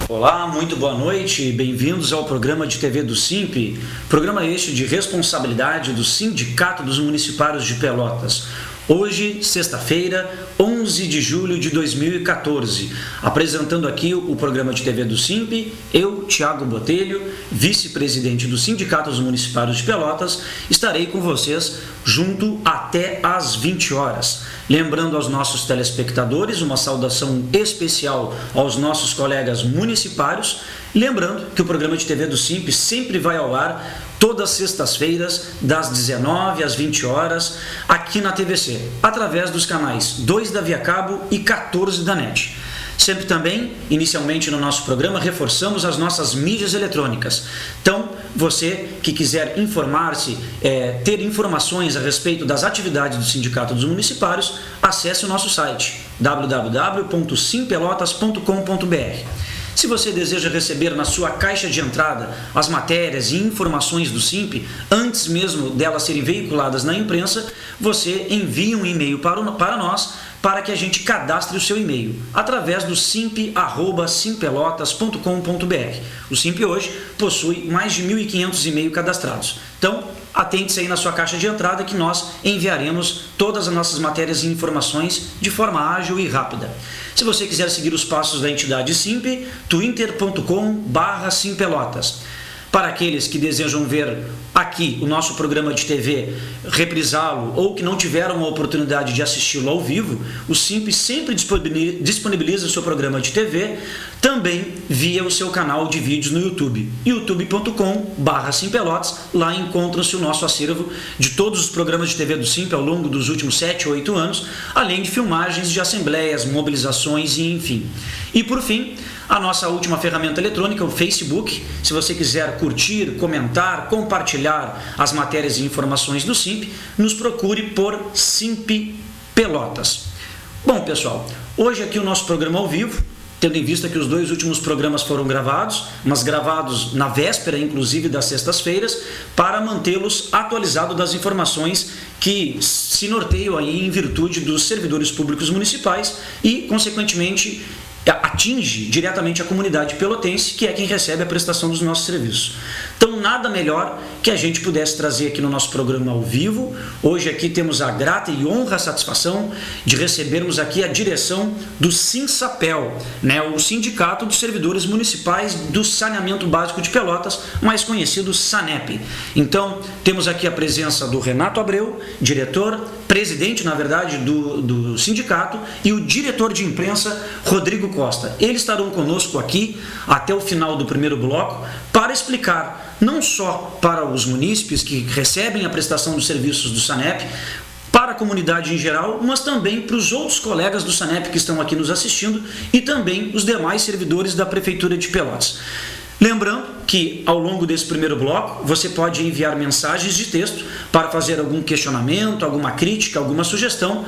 Olá, muito boa noite, bem-vindos ao programa de TV do SIMP, programa este de responsabilidade do Sindicato dos Municipários de Pelotas. Hoje, sexta-feira, 11 de julho de 2014, apresentando aqui o programa de TV do SIMP, eu, Thiago Botelho, vice-presidente do Sindicato dos Municipários de Pelotas, estarei com vocês junto até às 20 horas. Lembrando aos nossos telespectadores uma saudação especial aos nossos colegas municipários, lembrando que o programa de TV do SIMP sempre vai ao ar todas as sextas-feiras, das 19 às 20 horas, aqui na TVC, através dos canais 2 da Via Cabo e 14 da NET. Sempre também, inicialmente no nosso programa, reforçamos as nossas mídias eletrônicas. Então, você que quiser informar-se, ter informações a respeito das atividades do Sindicato dos Municipários, acesse o nosso site www.simpelotas.com.br. Se você deseja receber na sua caixa de entrada as matérias e informações do SIMP, antes mesmo delas serem veiculadas na imprensa, você envia um e-mail para nós, para que a gente cadastre o seu e-mail, através do simp@simpelotas.com.br. O SIMP hoje possui mais de 1.500 e-mails cadastrados. Então, atente-se aí na sua caixa de entrada que nós enviaremos todas as nossas matérias e informações de forma ágil e rápida. Se você quiser seguir os passos da entidade SIMP, twitter.com/simpelotas. Para aqueles que desejam ver aqui o nosso programa de TV, reprisá-lo ou que não tiveram a oportunidade de assisti-lo ao vivo, o SIMP sempre disponibiliza o seu programa de TV também via o seu canal de vídeos no YouTube, youtube.com/simpelotas. Lá encontra-se o nosso acervo de todos os programas de TV do SIMP ao longo dos últimos 7 ou 8 anos, além de filmagens de assembleias, mobilizações e enfim. E por fim, a nossa última ferramenta eletrônica, o Facebook. Se você quiser curtir, comentar, compartilhar as matérias e informações do SIMP, nos procure por SIMP Pelotas. Bom, pessoal, hoje aqui o nosso programa ao vivo, tendo em vista que os 2 últimos programas foram gravados, mas gravados na véspera, inclusive, das sextas-feiras, para mantê-los atualizados das informações que se norteiam aí em virtude dos servidores públicos municipais e, consequentemente, atinge diretamente a comunidade pelotense, que é quem recebe a prestação dos nossos serviços. Então, nada melhor que a gente pudesse trazer aqui no nosso programa ao vivo. Hoje aqui temos a grata e honra, a satisfação de recebermos aqui a direção do SINSAPEL, o Sindicato dos Servidores Municipais do Saneamento Básico de Pelotas, mais conhecido SANEP. Então, temos aqui a presença do Renato Abreu, diretor, presidente, na verdade, do sindicato, e o diretor de imprensa, Rodrigo Costa. Eles estarão conosco aqui até o final do primeiro bloco para explicar não só para os munícipes que recebem a prestação dos serviços do SANEP, para a comunidade em geral, mas também para os outros colegas do SANEP que estão aqui nos assistindo e também os demais servidores da Prefeitura de Pelotas. Lembrando que, ao longo desse primeiro bloco, você pode enviar mensagens de texto para fazer algum questionamento, alguma crítica, alguma sugestão,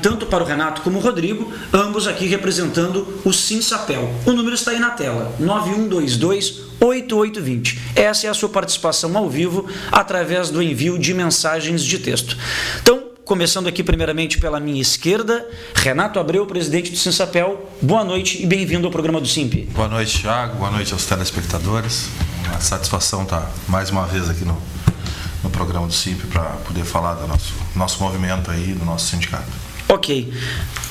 tanto para o Renato como o Rodrigo, ambos aqui representando o SINSAPEL. O número está aí na tela, 9122-8820. Essa é a sua participação ao vivo através do envio de mensagens de texto. Então, começando aqui primeiramente pela minha esquerda, Renato Abreu, presidente do SINSAPEL. Boa noite e bem-vindo ao programa do SIMP. Boa noite, Thiago. Boa noite aos telespectadores. Uma satisfação estar mais uma vez aqui no programa do SIMP para poder falar do nosso movimento aí, do nosso sindicato. Ok.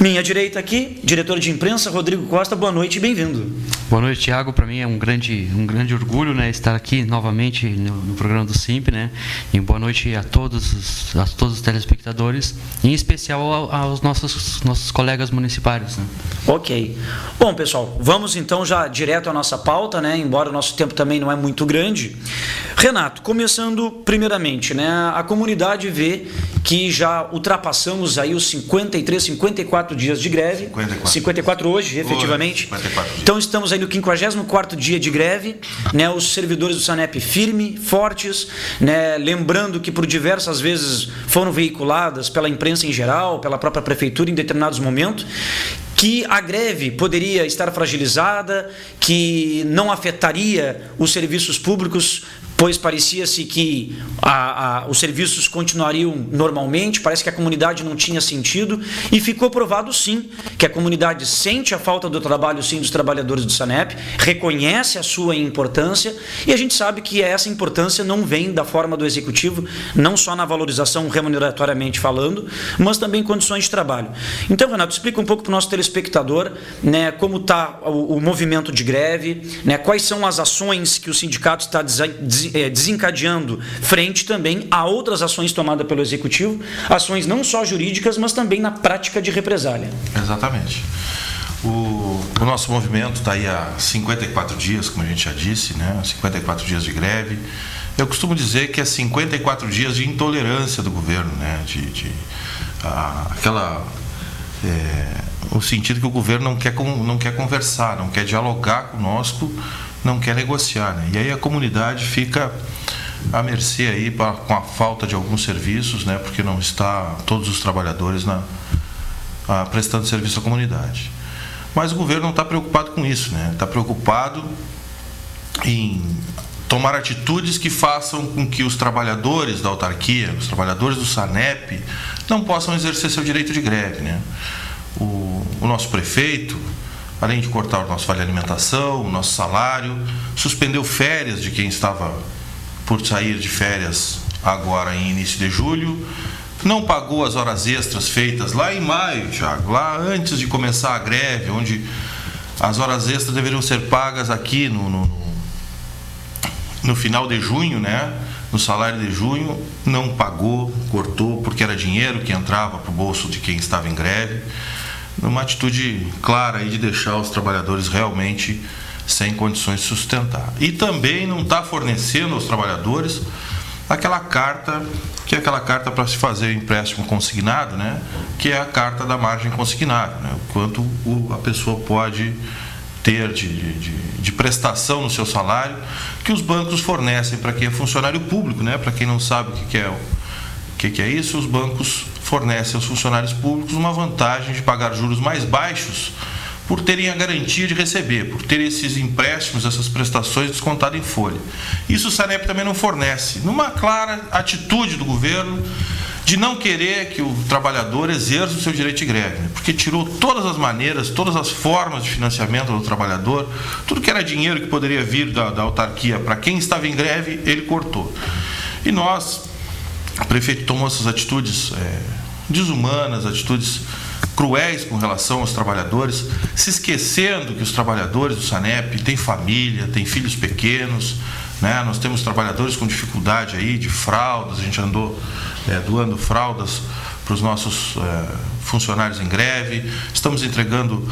Minha direita aqui, diretor de imprensa, Rodrigo Costa. Boa noite e bem-vindo. Boa noite, Thiago. Para mim é um grande orgulho, estar aqui novamente no programa do SIMP, E boa noite a todos os telespectadores, em especial aos nossos colegas municipários. Ok. Bom, pessoal, vamos então já direto à nossa pauta, Embora o nosso tempo também não é muito grande. Renato, começando primeiramente, a comunidade vê que já ultrapassamos aí os 54 dias de greve. 54 hoje, efetivamente. 54 dias. Então estamos aí no 54º dia de greve, Os servidores do SANEP firmes, fortes, Lembrando que por diversas vezes foram veiculadas pela imprensa em geral, pela própria prefeitura em determinados momentos, que a greve poderia estar fragilizada, que não afetaria os serviços públicos pois parecia-se que os serviços continuariam normalmente, parece que a comunidade não tinha sentido, e ficou provado sim que a comunidade sente a falta do trabalho sim dos trabalhadores do SANEP, reconhece a sua importância, e a gente sabe que essa importância não vem da forma do executivo, não só na valorização remuneratoriamente falando, mas também em condições de trabalho. Então, Renato, explica um pouco para o nosso telespectador, né, como está o movimento de greve, né, quais são as ações que o sindicato está desencadeando frente também a outras ações tomadas pelo Executivo, ações não só jurídicas, mas também na prática de represália. Exatamente. O nosso movimento está aí há 54 dias, como a gente já disse, né? 54 dias de greve. Eu costumo dizer que é 54 dias de intolerância do governo, né? O sentido que o governo não quer conversar, não quer dialogar conosco, não quer negociar, né? E aí a comunidade fica à mercê aí com a falta de alguns serviços, né? Porque não está todos os trabalhadores prestando serviço à comunidade. Mas o governo não está preocupado com isso, né? Está preocupado em tomar atitudes que façam com que os trabalhadores da autarquia, os trabalhadores do SANEP, não possam exercer seu direito de greve, né? O nosso prefeito, além de cortar o nosso vale alimentação, o nosso salário, suspendeu férias de quem estava por sair de férias agora em início de julho, não pagou as horas extras feitas lá em maio, Thiago, lá antes de começar a greve, onde as horas extras deveriam ser pagas aqui no final de junho, né? No salário de junho, não pagou, cortou, porque era dinheiro que entrava para o bolso de quem estava em greve, numa atitude clara aí de deixar os trabalhadores realmente sem condições de sustentar. E também não está fornecendo aos trabalhadores aquela carta, que é aquela carta para se fazer o empréstimo consignado, né? Que é a carta da margem consignada, né? O quanto a pessoa pode ter de prestação no seu salário, que os bancos fornecem para quem é funcionário público, né? Para quem não sabe o que é isso, os bancos fornecem aos funcionários públicos uma vantagem de pagar juros mais baixos por terem a garantia de receber, por ter esses empréstimos, essas prestações descontadas em folha. Isso o SANEP também não fornece, numa clara atitude do governo de não querer que o trabalhador exerça o seu direito de greve, né? Porque tirou todas as maneiras, todas as formas de financiamento do trabalhador, tudo que era dinheiro que poderia vir da autarquia para quem estava em greve, ele cortou. E o prefeito tomou essas atitudes desumanas, atitudes cruéis com relação aos trabalhadores, se esquecendo que os trabalhadores do SANEP têm família, têm filhos pequenos, né? Nós temos trabalhadores com dificuldade aí de fraldas, a gente andou doando fraldas para os nossos funcionários em greve, estamos entregando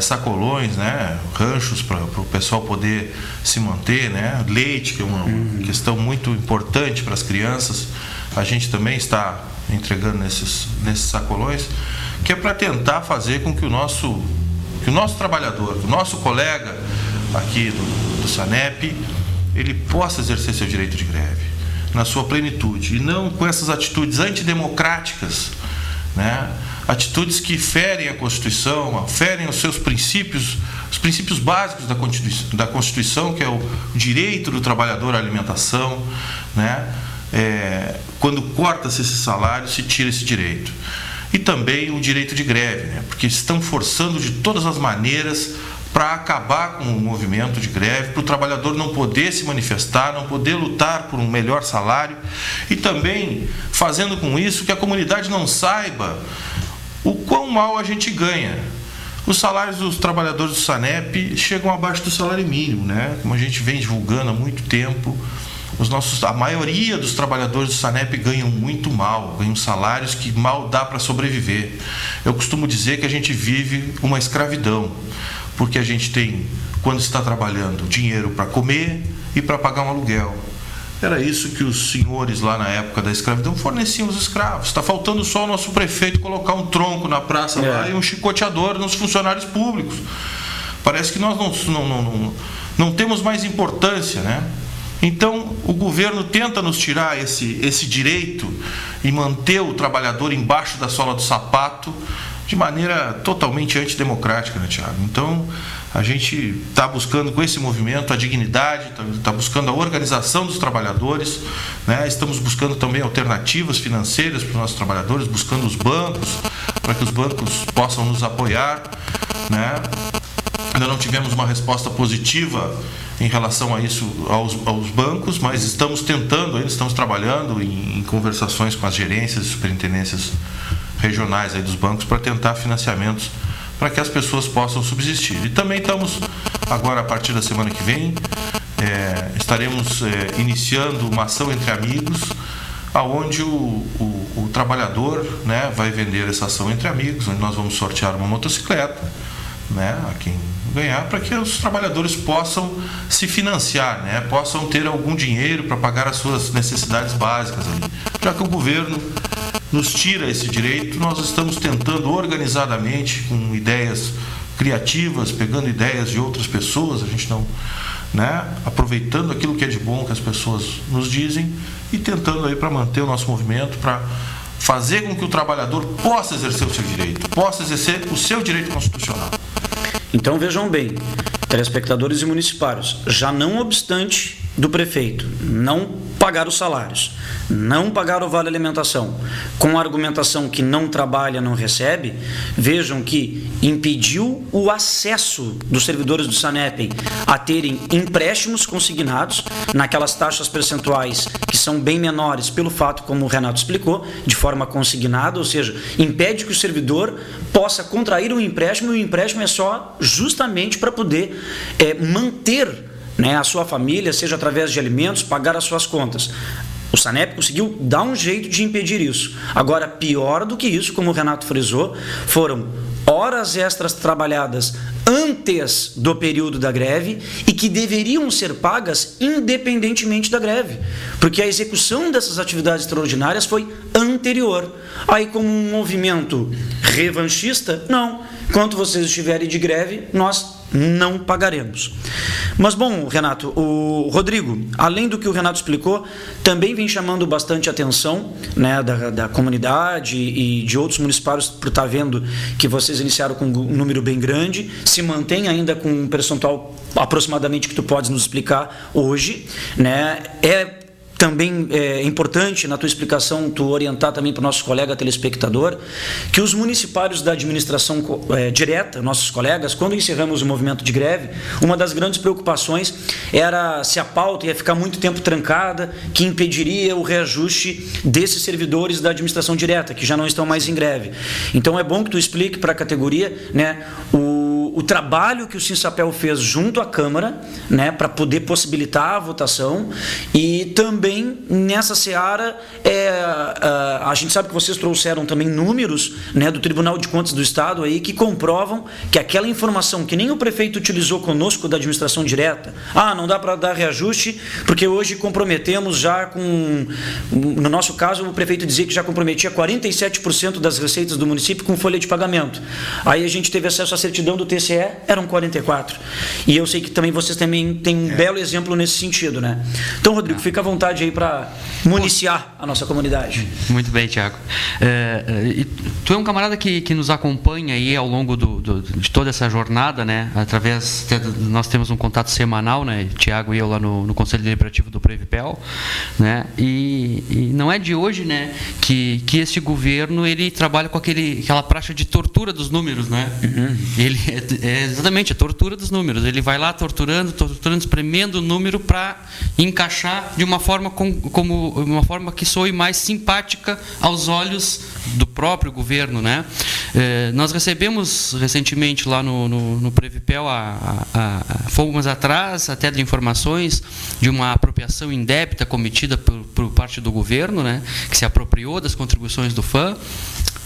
sacolões, né? Ranchos para o pessoal poder se manter, né? Leite, que é uma questão muito importante para as crianças, a gente também está entregando nesses sacolões, que é para tentar fazer com que o nosso trabalhador, o nosso colega aqui do SANEP, ele possa exercer seu direito de greve na sua plenitude, e não com essas atitudes antidemocráticas, né? Atitudes que ferem a Constituição, ferem os seus princípios, os princípios básicos da Constituição, que é o direito do trabalhador à alimentação, né? Quando corta-se esse salário, se tira esse direito. E também o direito de greve, né? Porque estão forçando de todas as maneiras para acabar com o movimento de greve, para o trabalhador não poder se manifestar, não poder lutar por um melhor salário, e também fazendo com isso que a comunidade não saiba o quão mal a gente ganha. Os salários dos trabalhadores do SANEP chegam abaixo do salário mínimo, né? Como a gente vem divulgando há muito tempo, a maioria dos trabalhadores do SANEP ganham muito mal, ganham salários que mal dá para sobreviver. Eu costumo dizer que a gente vive uma escravidão, porque a gente tem, quando está trabalhando, dinheiro para comer e para pagar um aluguel. Era isso que os senhores lá na época da escravidão forneciam aos escravos. Está faltando só o nosso prefeito colocar um tronco na praça lá e um chicoteador nos funcionários públicos. Parece que nós não temos mais importância, né? Então, o governo tenta nos tirar esse direito e manter o trabalhador embaixo da sola do sapato, de maneira totalmente antidemocrática, né, Tiago? Então, a gente está buscando com esse movimento a dignidade, está buscando a organização dos trabalhadores, né? Estamos buscando também alternativas financeiras para os nossos trabalhadores, buscando os bancos, para que os bancos possam nos apoiar, né? Ainda não tivemos uma resposta positiva em relação a isso aos bancos, mas estamos tentando, ainda estamos trabalhando em conversações com as gerências e superintendências regionais aí dos bancos para tentar financiamentos para que as pessoas possam subsistir. E também estamos, agora a partir da semana que vem, estaremos iniciando uma ação entre amigos, aonde o trabalhador, né, vai vender essa ação entre amigos, onde nós vamos sortear uma motocicleta, né, a quem ganhar, para que os trabalhadores possam se financiar, né, possam ter algum dinheiro para pagar as suas necessidades básicas ali. Já que o governo nos tira esse direito, nós estamos tentando organizadamente, com ideias criativas, pegando ideias de outras pessoas, a gente não, né, aproveitando aquilo que é de bom que as pessoas nos dizem e tentando aí para manter o nosso movimento, para fazer com que o trabalhador possa exercer o seu direito, possa exercer o seu direito constitucional. Então vejam bem, telespectadores e municipários, já não obstante do prefeito não pagar os salários, não pagar o vale alimentação, com a argumentação que não trabalha, não recebe, vejam que impediu o acesso dos servidores do SANEP a terem empréstimos consignados naquelas taxas percentuais que são bem menores pelo fato, como o Renato explicou, de forma consignada, ou seja, impede que o servidor possa contrair um empréstimo, e o empréstimo é só justamente para poder manter, né, a sua família, seja através de alimentos, pagar as suas contas. O SANEP conseguiu dar um jeito de impedir isso. Agora, pior do que isso, como o Renato frisou, foram horas extras trabalhadas antes do período da greve e que deveriam ser pagas independentemente da greve, porque a execução dessas atividades extraordinárias foi anterior. Aí, como um movimento revanchista, não. Enquanto vocês estiverem de greve, nós não pagaremos. Mas, bom, Renato, o Rodrigo, além do que o Renato explicou, também vem chamando bastante atenção, né, da comunidade e de outros municipários, por estar vendo que vocês iniciaram com um número bem grande, se mantém ainda com um percentual aproximadamente que tu podes nos explicar hoje, né? Também é importante, na tua explicação, tu orientar também para o nosso colega telespectador, que os municipários da administração direta, nossos colegas, quando encerramos o movimento de greve, uma das grandes preocupações era se a pauta ia ficar muito tempo trancada, que impediria o reajuste desses servidores da administração direta, que já não estão mais em greve. Então é bom que tu explique para a categoria, né, o trabalho que o Sinsapel fez junto à Câmara, né, para poder possibilitar a votação, e também nessa seara a gente sabe que vocês trouxeram também números, né, do Tribunal de Contas do Estado aí, que comprovam que aquela informação que nem o prefeito utilizou conosco da administração direta, não dá para dar reajuste porque hoje comprometemos já com, no nosso caso o prefeito dizia que já comprometia 47% das receitas do município com folha de pagamento. Aí a gente teve acesso à certidão do TCE, eram 44%. E eu sei que também vocês também têm um belo exemplo nesse sentido, né? Então, Rodrigo, fica à vontade aí para municiar a nossa comunidade. Muito bem, Tiago. Tu é um camarada que nos acompanha aí ao longo de toda essa jornada, né? Nós temos um contato semanal, né? Tiago e eu lá no Conselho Deliberativo do Previpel, né? E não é de hoje, né, que esse governo ele trabalha com aquela praxe de tortura dos números, né? Uhum. Ele exatamente a tortura dos números. Ele vai lá torturando, espremendo o número para encaixar de uma forma como uma forma que soe mais simpática aos olhos do próprio governo, né? Nós recebemos recentemente lá no Previpel, fomos atrás até de informações de uma apropriação indébita cometida por parte do governo, né? Que se apropriou das contribuições do FAM.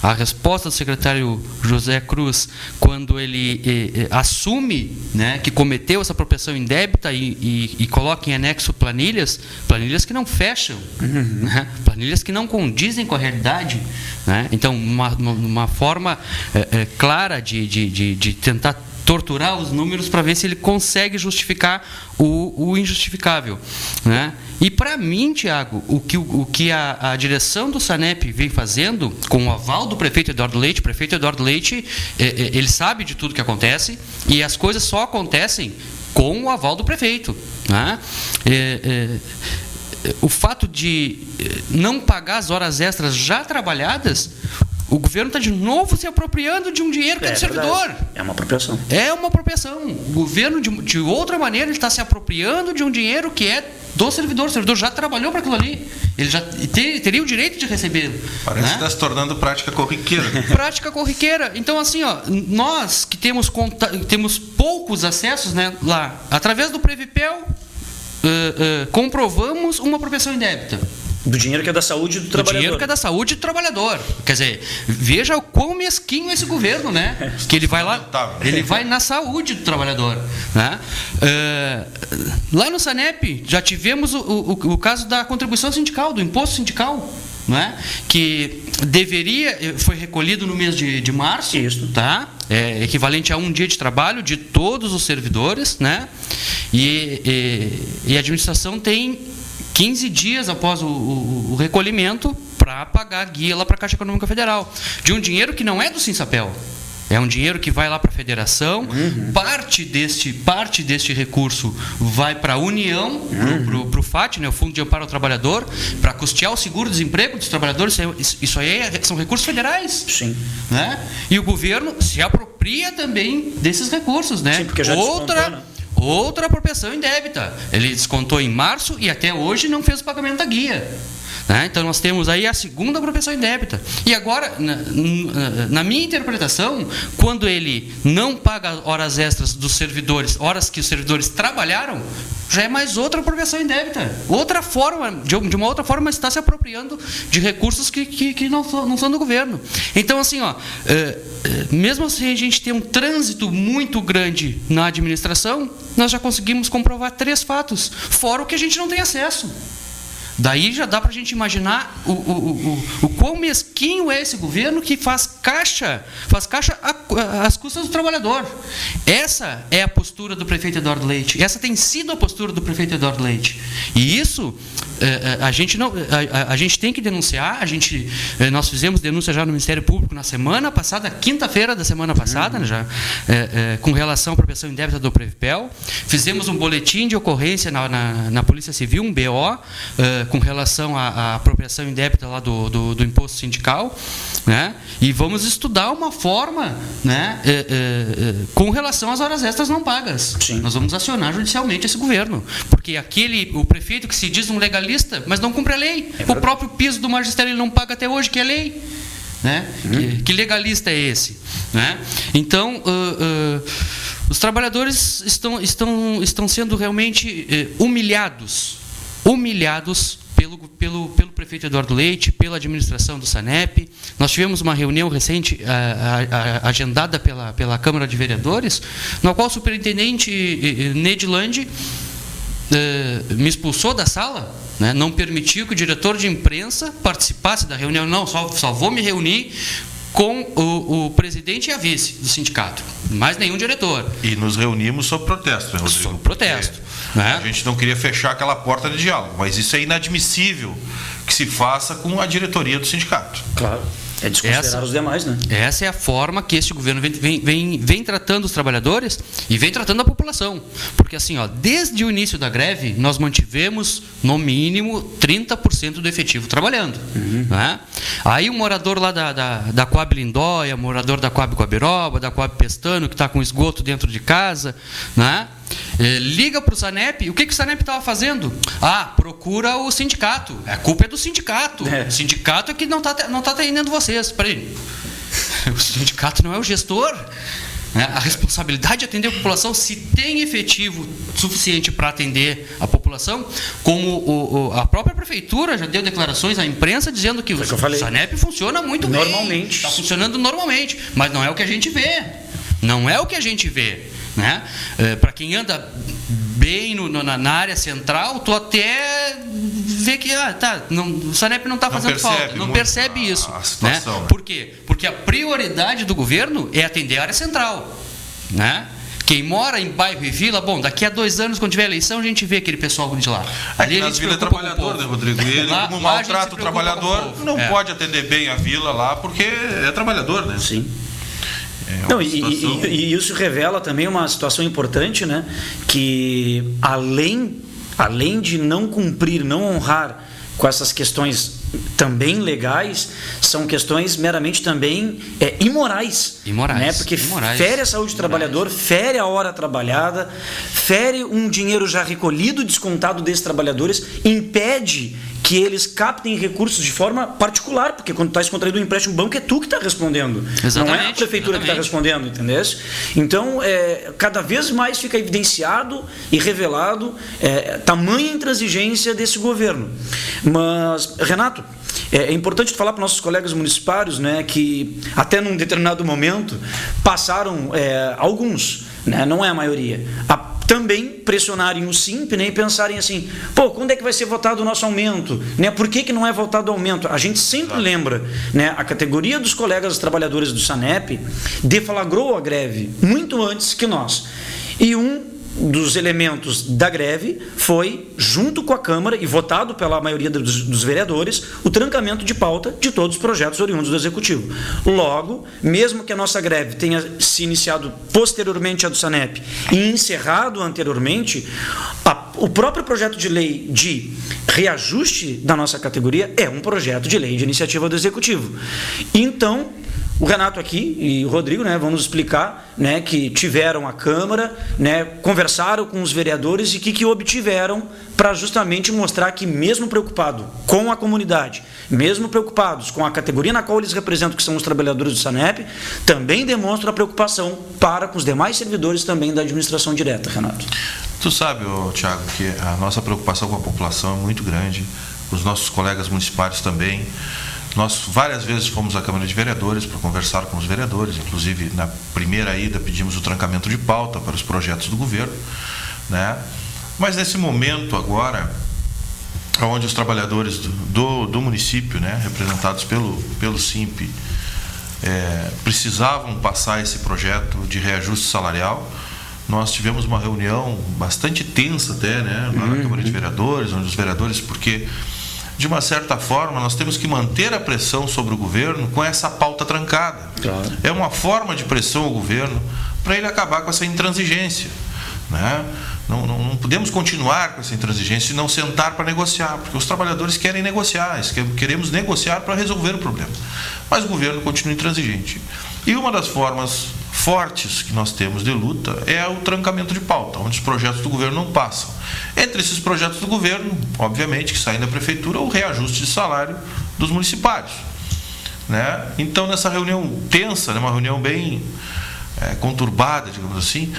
A resposta do secretário José Cruz, quando ele assume, né, que cometeu essa apropriação indébita e coloca em anexo planilhas que não fecham, né, planilhas que não condizem com a realidade, né? Então, uma forma clara de tentar torturar os números para ver se ele consegue justificar o injustificável, né? E para mim, Tiago, o que a direção do SANEP vem fazendo, com o aval do prefeito Eduardo Leite, o prefeito Eduardo Leite, ele sabe de tudo que acontece, e as coisas só acontecem com o aval do prefeito, né? O fato de não pagar as horas extras já trabalhadas, o governo está de novo se apropriando de um dinheiro que é do servidor. É uma apropriação. É uma apropriação. O governo, de outra maneira, ele está se apropriando de um dinheiro que é do servidor. O servidor já trabalhou para aquilo ali. Ele já teria o direito de recebê-lo. Parece né? que está se tornando prática corriqueira. Prática corriqueira. Então, assim, nós que temos poucos acessos, né, lá, através do Previpel, comprovamos uma apropriação indébita. Do dinheiro que é da saúde do trabalhador. Do dinheiro que é da saúde do trabalhador. Quer dizer, veja o quão mesquinho é esse governo, né? Que ele vai lá, ele vai na saúde do trabalhador, né? Lá no SANEP já tivemos o caso da contribuição sindical, do imposto sindical, né? Que foi recolhido no mês de março. Isso. Tá? É equivalente a um dia de trabalho de todos os servidores, né? E a administração tem 15 dias após o recolhimento para pagar a guia lá para a Caixa Econômica Federal, de um dinheiro que não é do Sinsapel. É um dinheiro que vai lá para a federação, parte deste recurso vai para a União, para o FAT, né, o Fundo de Amparo ao Trabalhador, para custear o seguro-desemprego dos trabalhadores. Isso aí são recursos federais. Sim. Né? E o governo se apropria também desses recursos. Né? Sim, porque já descontou, né? Outra apropriação indébita. Ele descontou em março e até hoje não fez o pagamento da guia. Né? Então nós temos aí a segunda apropriação indébita. E agora, na minha interpretação, quando ele não paga horas extras dos servidores, horas que os servidores trabalharam, já é mais outra apropriação indébita. Outra forma, de uma outra forma, está se apropriando de recursos que não são do governo. Então, assim, mesmo assim a gente tem um trânsito muito grande na administração, nós já conseguimos comprovar 3 fatos, fora o que a gente não tem acesso. Daí já dá para a gente imaginar o quão mesquinho é esse governo que faz caixa às custas do trabalhador. Essa é a postura do prefeito Eduardo Leite. Essa tem sido a postura do prefeito Eduardo Leite. E isso a gente tem que denunciar. Nós fizemos denúncia já no Ministério Público na semana passada, quinta-feira da semana passada, com relação à apropriação indébita do Previpel. Fizemos um boletim de ocorrência na Polícia Civil, um BO, com relação à apropriação indébita lá do imposto sindical, né? E vamos estudar uma forma, né, com relação às horas extras não pagas. Sim. Nós vamos acionar judicialmente esse governo, porque o prefeito que se diz um legalista, mas não cumpre a lei. O próprio piso do magistério ele não paga até hoje, que é lei. Né? Que legalista é esse? Né? Então, os trabalhadores estão sendo realmente humilhados pelo prefeito Eduardo Leite, pela administração do SANEP. Nós tivemos uma reunião recente agendada pela Câmara de Vereadores, na qual o superintendente Nedland me expulsou da sala, né? Não permitiu que o diretor de imprensa participasse da reunião. Não, só vou me reunir com o presidente e a vice do sindicato, mais nenhum diretor. E nos reunimos sob protesto, né, Rodrigo? Sob protesto. Né? A gente não queria fechar aquela porta de diálogo, mas isso é inadmissível que se faça com a diretoria do sindicato. Claro. É desconsiderar os demais, né? Essa é a forma que este governo vem tratando os trabalhadores e vem tratando a população. Porque, assim, desde o início da greve, nós mantivemos, no mínimo, 30% do efetivo trabalhando. Né? Aí o morador lá da Coab Lindóia, morador da Coab Coabiroba, da Coab Pestano, que está com esgoto dentro de casa, né? Liga para o SANEP. O que o SANEP estava fazendo? Procura o sindicato. A culpa é do sindicato. O sindicato é que não está atendendo vocês. Peraí. O sindicato não é o gestor. A responsabilidade de atender a população, se tem efetivo suficiente para atender a população, como a própria prefeitura já deu declarações à imprensa dizendo que o SANEP funciona muito bem. Normalmente. Está funcionando normalmente, mas não é o que a gente vê. Não é o que a gente vê. Né? Para quem anda bem na área central, tu até vê que o SANEP não está fazendo falta, não percebe isso. A situação, né? Por quê? Porque a prioridade do governo é atender a área central. né? Quem mora em bairro e vila, bom, daqui a 2 anos, quando tiver eleição, a gente vê aquele pessoal de lá. Ali nas vilas é trabalhador, né, Rodrigo? E ele, como maltrata o trabalhador, não pode atender bem a vila lá, porque é trabalhador, né? Sim. E isso revela também uma situação importante, né? Que além de não cumprir, não honrar com essas questões também legais, são questões meramente também imorais. Né? Porque fere a saúde do trabalhador, fere a hora trabalhada, fere um dinheiro já recolhido, descontado desses trabalhadores, impede que eles captem recursos de forma particular, porque quando está contraído um empréstimo banco, é tu que está respondendo. Exatamente, não é a prefeitura que está respondendo, entendeu? Então, cada vez mais fica evidenciado e revelado tamanha intransigência desse governo. Mas, Renato, é importante falar para nossos colegas municipários, né, que até num determinado momento passaram alguns, né, não é a maioria, a também pressionarem o SIMP, né, e pensarem assim, quando é que vai ser votado o nosso aumento? Né, por que não é votado o aumento? A gente sempre lembra, né, a categoria dos colegas trabalhadores do SANEP deflagrou a greve muito antes que nós. E dos elementos da greve foi, junto com a Câmara e votado pela maioria dos vereadores, o trancamento de pauta de todos os projetos oriundos do Executivo. Logo, mesmo que a nossa greve tenha se iniciado posteriormente à do SANEP e encerrado anteriormente, o próprio projeto de lei de reajuste da nossa categoria é um projeto de lei de iniciativa do Executivo. Então, o Renato aqui e o Rodrigo, né, vão nos explicar, né, que tiveram a Câmara, né, conversaram com os vereadores e que obtiveram para justamente mostrar que, mesmo preocupado com a comunidade, mesmo preocupados com a categoria na qual eles representam, que são os trabalhadores do SANEP, também demonstram a preocupação para com os demais servidores também da administração direta, Renato. Tu sabe, Tiago, que a nossa preocupação com a população é muito grande, os nossos colegas municipais também. Nós várias vezes fomos à Câmara de Vereadores para conversar com os vereadores, inclusive na primeira ida pedimos o trancamento de pauta para os projetos do governo, né? Mas nesse momento agora, onde os trabalhadores do município, né, representados pelo SIMP, precisavam passar esse projeto de reajuste salarial, nós tivemos uma reunião bastante tensa até, né, lá na Câmara de Vereadores, onde os vereadores, porque de uma certa forma, nós temos que manter a pressão sobre o governo com essa pauta trancada. Claro. É uma forma de pressão ao governo para ele acabar com essa intransigência, né? Não podemos continuar com essa intransigência e não sentar para negociar, porque os trabalhadores querem negociar, queremos negociar para resolver o problema. Mas o governo continua intransigente. E uma das formas fortes que nós temos de luta é o trancamento de pauta, onde os projetos do governo não passam. Entre esses projetos do governo, obviamente, que saem da prefeitura, o reajuste de salário dos municipários, né? Então, nessa reunião tensa, né, uma reunião bem conturbada, digamos assim,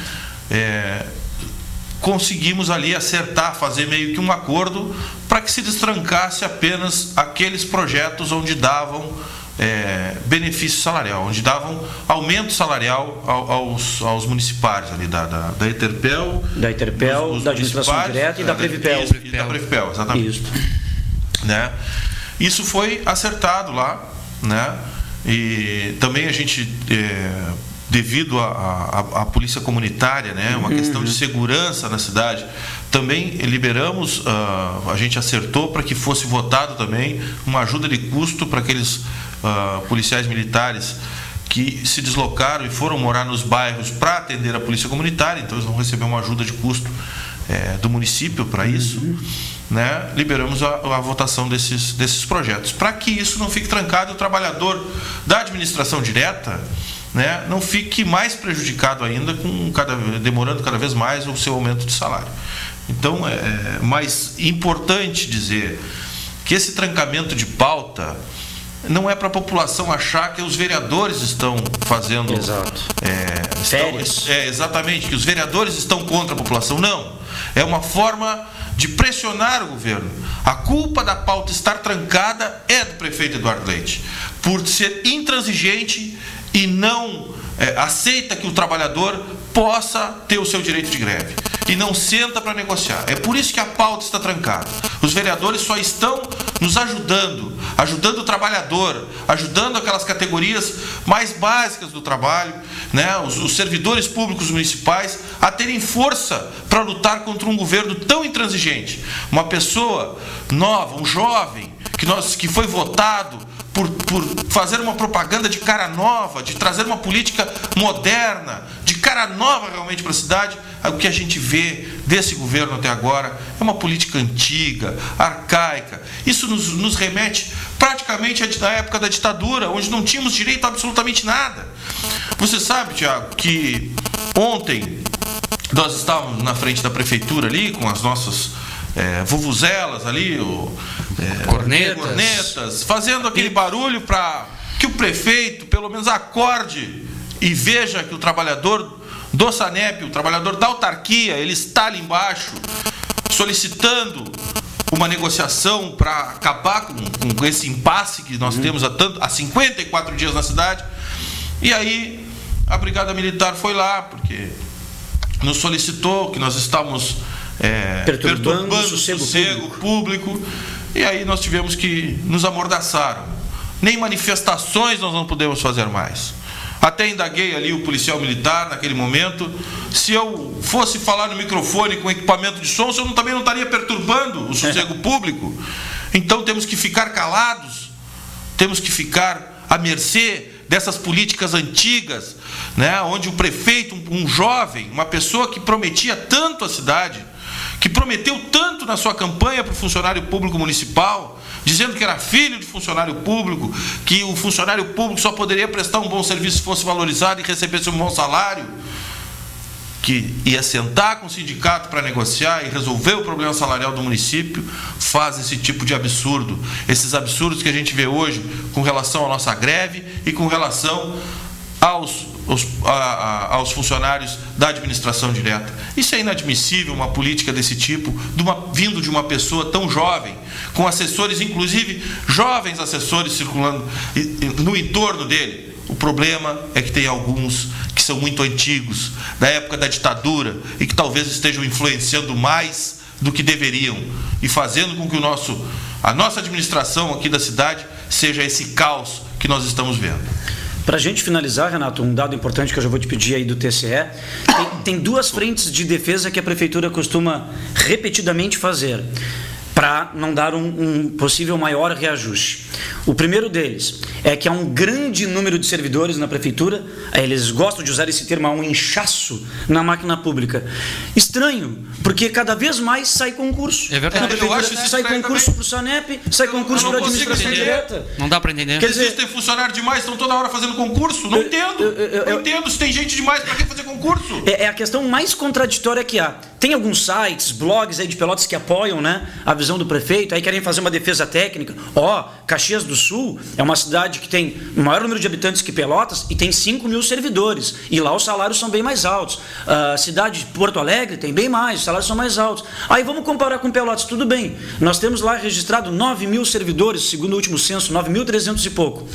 conseguimos ali acertar, fazer meio que um acordo para que se destrancasse apenas aqueles projetos onde davam benefício salarial, onde davam aumento salarial aos municipários ali da ETERPEL, da administração direta e da Previpel. E da Previpel, exatamente. Isso. Né? Isso foi acertado lá, né? E também a gente, devido à polícia comunitária, né, uma questão de segurança na cidade, também liberamos, a gente acertou para que fosse votado também uma ajuda de custo para aqueles policiais militares que se deslocaram e foram morar nos bairros para atender a polícia comunitária, então eles vão receber uma ajuda de custo do município para isso, né? Liberamos a votação desses projetos, para que isso não fique trancado e o trabalhador da administração direta, né, não fique mais prejudicado ainda, demorando cada vez mais o seu aumento de salário. Então, é mais importante dizer que esse trancamento de pauta não é para a população achar que os vereadores estão fazendo... Exato. Exatamente, que os vereadores estão contra a população. Não. É uma forma de pressionar o governo. A culpa da pauta estar trancada é do prefeito Eduardo Leite, por ser intransigente e não aceita que o trabalhador possa ter o seu direito de greve e não senta para negociar. É por isso que a pauta está trancada. Os vereadores só estão nos ajudando o trabalhador, ajudando aquelas categorias mais básicas do trabalho, né, os servidores públicos municipais, a terem força para lutar contra um governo tão intransigente. Uma pessoa nova, um jovem, que foi votado por fazer uma propaganda de cara nova, de trazer uma política moderna, de cara nova realmente para a cidade. O que a gente vê desse governo até agora é uma política antiga, arcaica. Isso nos remete praticamente à época da ditadura, onde não tínhamos direito a absolutamente nada. Você sabe, Tiago, que ontem nós estávamos na frente da prefeitura ali, com as nossas vuvuzelas ali, cornetas, fazendo aquele barulho para que o prefeito, pelo menos, acorde e veja que o trabalhador do SANEP, o trabalhador da autarquia, ele está ali embaixo, solicitando uma negociação para acabar com esse impasse que nós temos há 54 dias na cidade. E aí a Brigada Militar foi lá, porque nos solicitou que nós estávamos perturbando o sossego público. E aí nós tivemos que nos amordaçaram. Nem manifestações nós não podemos fazer mais. Até indaguei ali o policial militar naquele momento, se eu fosse falar no microfone com equipamento de som, eu também não estaria perturbando o sossego público. Então temos que ficar calados, temos que ficar à mercê dessas políticas antigas, né, onde o prefeito, um jovem, uma pessoa que prometia tanto à cidade, que prometeu tanto na sua campanha para o funcionário público municipal, dizendo que era filho de funcionário público, que o funcionário público só poderia prestar um bom serviço se fosse valorizado e recebesse um bom salário, que ia sentar com o sindicato para negociar e resolver o problema salarial do município, faz esse tipo de absurdo. Esses absurdos que a gente vê hoje com relação à nossa greve e com relação aos funcionários da administração direta. Isso é inadmissível, uma política desse tipo, vindo de uma pessoa tão jovem, com assessores, inclusive jovens assessores circulando no entorno dele. O problema é que tem alguns que são muito antigos, da época da ditadura, e que talvez estejam influenciando mais do que deveriam, e fazendo com que a nossa administração aqui da cidade seja esse caos que nós estamos vendo. Para a gente finalizar, Renato, um dado importante que eu já vou te pedir aí do TCE, tem duas frentes de defesa que a Prefeitura costuma repetidamente fazer para não dar um possível maior reajuste. O primeiro deles é que há um grande número de servidores na Prefeitura, eles gostam de usar esse termo, há um inchaço na máquina pública. Estranho, porque cada vez mais sai concurso. É verdade. Eu acho isso sai concurso para o SANEP, sai concurso para a administração direta. Não dá para entender. Quer dizer, tem funcionário demais, estão toda hora fazendo concurso? Não entendo. Não entendo. Se tem gente demais, para que fazer concurso? É a questão mais contraditória que há. Tem alguns sites, blogs aí de Pelotas que apoiam, né, a visão do prefeito, aí querem fazer uma defesa técnica. Caxias do Sul é uma cidade que tem o maior número de habitantes que Pelotas e tem 5 mil servidores. E lá os salários são bem mais altos. A cidade de Porto Alegre tem bem mais, os salários são mais altos. Aí vamos comparar com Pelotas, tudo bem. Nós temos lá registrado 9 mil servidores, segundo o último censo, 9.300 e pouco.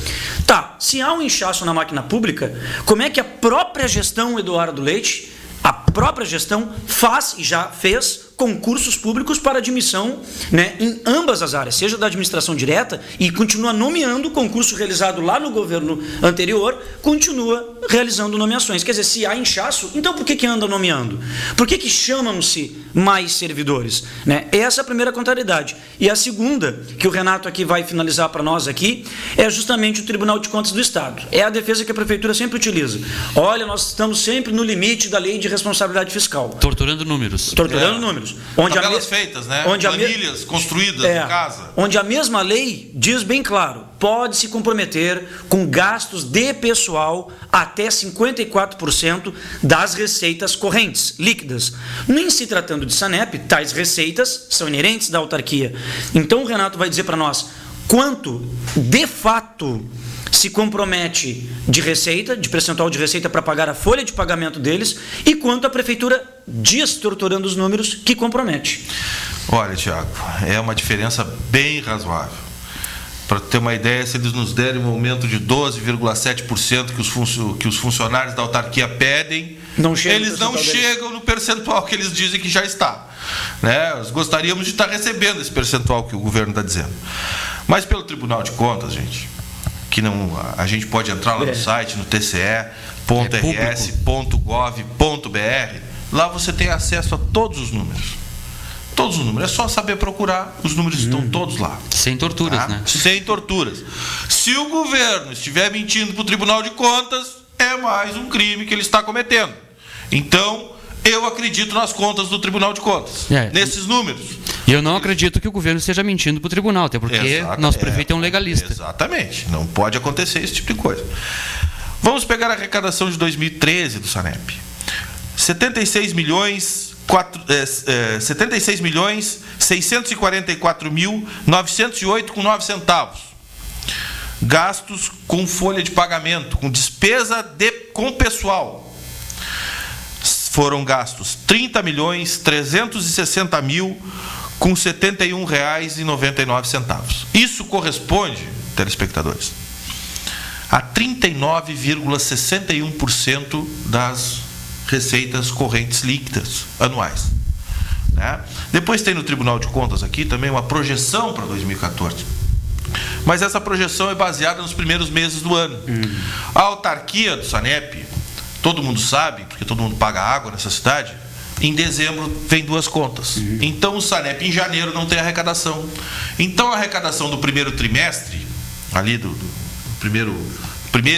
Tá, se há um inchaço na máquina pública, como é que a própria gestão Eduardo Leite, a própria gestão faz e já fez concursos públicos para admissão, né, em ambas as áreas, seja da administração direta, e continua nomeando o concurso realizado lá no governo anterior, continua realizando nomeações. Quer dizer, se há inchaço, então por que anda nomeando? Por que chamam-se mais servidores? Né? Essa é a primeira contrariedade. E a segunda, que o Renato aqui vai finalizar para nós aqui, é justamente o Tribunal de Contas do Estado. É a defesa que a Prefeitura sempre utiliza. Olha, nós estamos sempre no limite da lei de responsabilidade fiscal. Torturando números. Torturando números. Onde tabelas feitas, né? Planilhas construídas em casa. Onde a mesma lei diz bem claro, pode se comprometer com gastos de pessoal até 54% das receitas correntes, líquidas. Nem se tratando de SANEP, tais receitas são inerentes da autarquia. Então o Renato vai dizer para nós quanto, de fato, se compromete de receita, de percentual de receita para pagar a folha de pagamento deles, e quanto a Prefeitura diz, torturando os números, que compromete. Olha, Tiago, é uma diferença bem razoável. Para ter uma ideia, se eles nos derem um aumento de 12,7% que os funcionários da autarquia pedem, eles não chegam no percentual que eles dizem que já está. Né? Nós gostaríamos de estar recebendo esse percentual que o governo está dizendo. Mas pelo Tribunal de Contas, gente, que não, a gente pode entrar lá no site, no tce.rs.gov.br, lá você tem acesso a todos os números. Todos os números. É só saber procurar, os números estão todos lá. Sem torturas, né? Sem torturas. Se o governo estiver mentindo para o Tribunal de Contas, é mais um crime que ele está cometendo. Então, eu acredito nas contas do Tribunal de Contas, nesses números. E eu não acredito que o governo esteja mentindo para o tribunal, até porque nosso prefeito é um legalista. Exatamente. Não pode acontecer esse tipo de coisa. Vamos pegar a arrecadação de 2013 do SANEP. 76.644.908,09 centavos. Gastos com folha de pagamento, com despesa com pessoal. Foram gastos 30.360.000 com R$ 71,99. Isso corresponde, telespectadores, a 39,61% das receitas correntes líquidas anuais. Né? Depois tem no Tribunal de Contas aqui também uma projeção para 2014. Mas essa projeção é baseada nos primeiros meses do ano. A autarquia do SANEP, todo mundo sabe, porque todo mundo paga água nessa cidade, em dezembro vem duas contas. Então o SANEP em janeiro não tem arrecadação. Então a arrecadação do primeiro trimestre, ali do primeiro,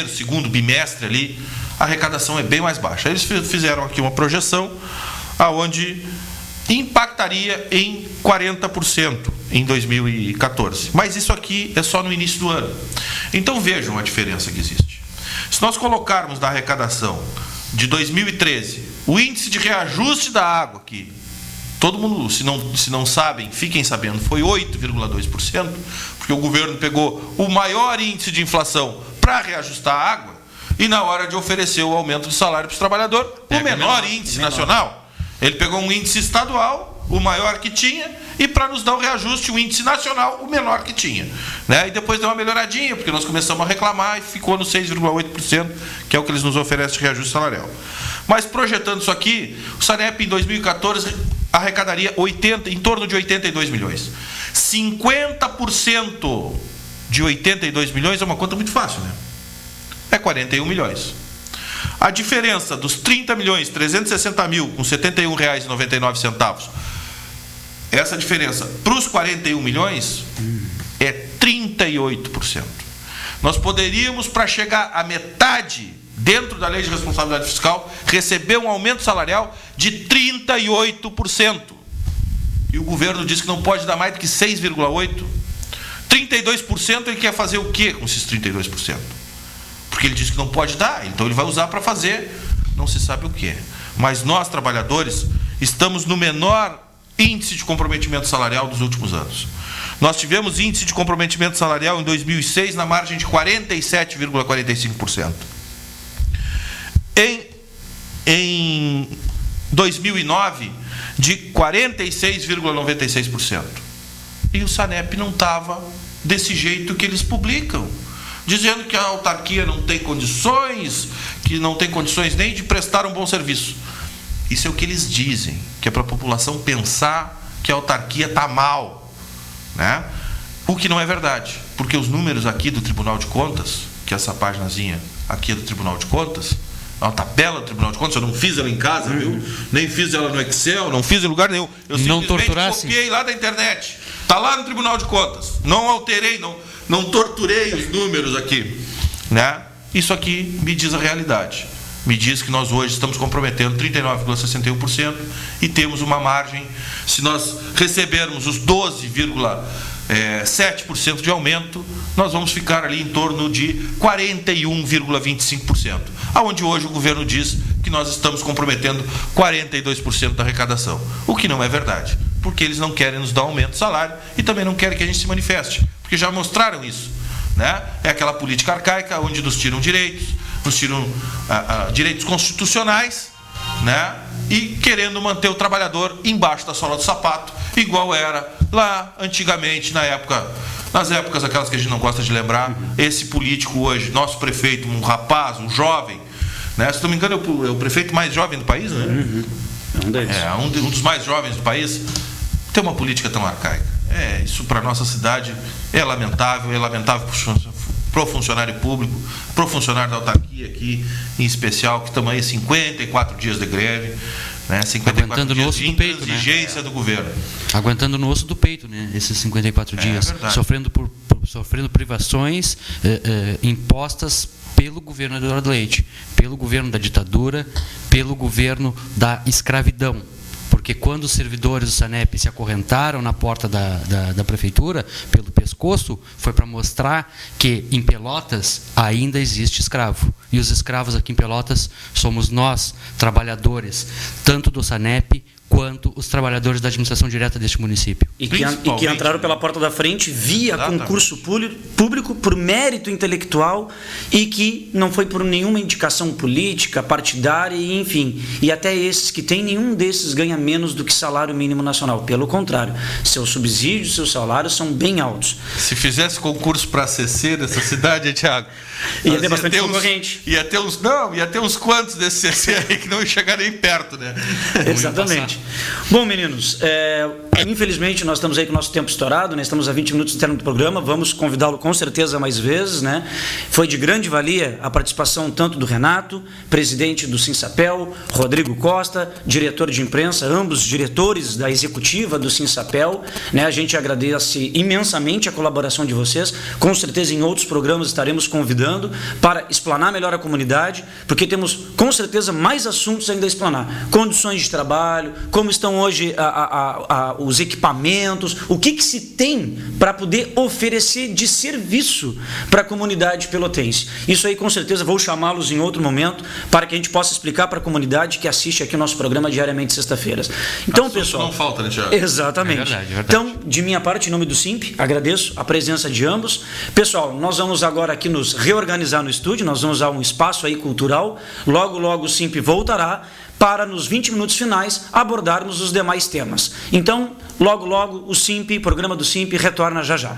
segundo bimestre ali, a arrecadação é bem mais baixa. Eles fizeram aqui uma projeção aonde impactaria em 40% em 2014. Mas isso aqui é só no início do ano. Então vejam a diferença que existe. Se nós colocarmos na arrecadação de 2013 o índice de reajuste da água, que todo mundo, se não sabem, fiquem sabendo, foi 8,2%, porque o governo pegou o maior índice de inflação para reajustar a água e na hora de oferecer o aumento de salário para os trabalhadores, o menor índice nacional. Ele pegou um índice estadual, o maior que tinha, e para nos dar o reajuste, o índice nacional, o menor que tinha. Né? E depois deu uma melhoradinha, porque nós começamos a reclamar e ficou no 6,8%, que é o que eles nos oferecem de reajuste salarial. Mas projetando isso aqui, o SANEP em 2014 arrecadaria em torno de 82 milhões. 50% de 82 milhões é uma conta muito fácil, né? É 41 milhões. A diferença dos 30.360.000 com R$ 71,99, essa diferença para os 41 milhões é 38%. Nós poderíamos, para chegar à metade, dentro da lei de responsabilidade fiscal, receber um aumento salarial de 38%. E o governo diz que não pode dar mais do que 6,8%. 32% ele quer fazer o quê com esses 32%? Porque ele diz que não pode dar, então ele vai usar para fazer, não se sabe o que. Mas nós, trabalhadores, estamos no menor índice de comprometimento salarial dos últimos anos. Nós tivemos índice de comprometimento salarial em 2006 na margem de 47,45%. Em 2009, de 46,96%. E o SANEP não estava desse jeito que eles publicam, dizendo que a autarquia não tem condições, que não tem condições nem de prestar um bom serviço. Isso é o que eles dizem, que é para a população pensar que a autarquia está mal, né? O que não é verdade, porque os números aqui do Tribunal de Contas, que essa paginazinha aqui é do Tribunal de Contas, uma tabela do Tribunal de Contas, eu não fiz ela em casa, viu? Nem fiz ela no Excel, não fiz em lugar nenhum. Eu simplesmente copiei lá da internet. Está lá no Tribunal de Contas. Não alterei, não torturei os números aqui, né? Isso aqui me diz a realidade. Me diz que nós hoje estamos comprometendo 39,61% e temos uma margem, se nós recebermos os 12,7% de aumento, nós vamos ficar ali em torno de 41,25%, aonde hoje o governo diz que nós estamos comprometendo 42% da arrecadação, o que não é verdade, porque eles não querem nos dar aumento de salário e também não querem que a gente se manifeste, porque já mostraram isso, né? É aquela política arcaica onde nos tiram direitos, direitos constitucionais, né? E querendo manter o trabalhador embaixo da sola do sapato, igual era lá antigamente, nas épocas aquelas que a gente não gosta de lembrar. Esse político hoje, nosso prefeito, um rapaz, um jovem, Né? Se não me engano, é o prefeito mais jovem do país, né? Uhum. É um deles. Um dos mais jovens do país. Tem uma política tão arcaica. Isso para a nossa cidade é lamentável para o funcionário público, para o funcionário da autarquia aqui, em especial, que estamos aí 54 dias de greve, né? 54 dias de intransigência do governo. Aguentando no osso do peito, né? Esses 54 dias, sofrendo privações impostas pelo governo Eduardo Leite, pelo governo da ditadura, pelo governo da escravidão. Porque quando os servidores do SANEP se acorrentaram na porta da prefeitura, pelo pescoço, foi para mostrar que em Pelotas ainda existe escravo. E os escravos aqui em Pelotas somos nós, trabalhadores, tanto do SANEP quanto os trabalhadores da administração direta deste município. E que entraram pela porta da frente via concurso público, por mérito intelectual, e que não foi por nenhuma indicação política, partidária, enfim. E até esses que têm, nenhum desses ganha menos do que salário mínimo nacional. Pelo contrário, seus subsídios, seus salários são bem altos. Se fizesse concurso para CC dessa cidade, Thiago, ia ter bastante concorrente. Ia ter uns quantos desse CC aí que não ia chegar nem perto, né? Exatamente. Bom, meninos, infelizmente nós estamos aí com o nosso tempo estourado, né? Estamos a 20 minutos do término do programa, vamos convidá-lo com certeza mais vezes, né? Foi de grande valia a participação tanto do Renato, presidente do Sinsapel, Rodrigo Costa, diretor de imprensa, ambos diretores da executiva do Sinsapel, né? A gente agradece imensamente a colaboração de vocês, com certeza em outros programas estaremos convidando para explanar melhor a comunidade, porque temos com certeza mais assuntos ainda a explanar, condições de trabalho, como estão hoje os equipamentos, o que se tem para poder oferecer de serviço para a comunidade pelotense. Isso aí com certeza vou chamá-los em outro momento para que a gente possa explicar para a comunidade que assiste aqui o nosso programa diariamente sexta-feiras. Então, pessoal, não falta, né, Thiago? Exatamente. É verdade. Então, de minha parte, em nome do SIMP, agradeço a presença de ambos. Pessoal, nós vamos agora aqui nos reorganizar no estúdio, nós vamos usar um espaço aí cultural. Logo, logo o SIMP voltará para, nos 20 minutos finais, abordarmos os demais temas. Então, logo, logo, o SIMP, programa do SIMP, retorna já já.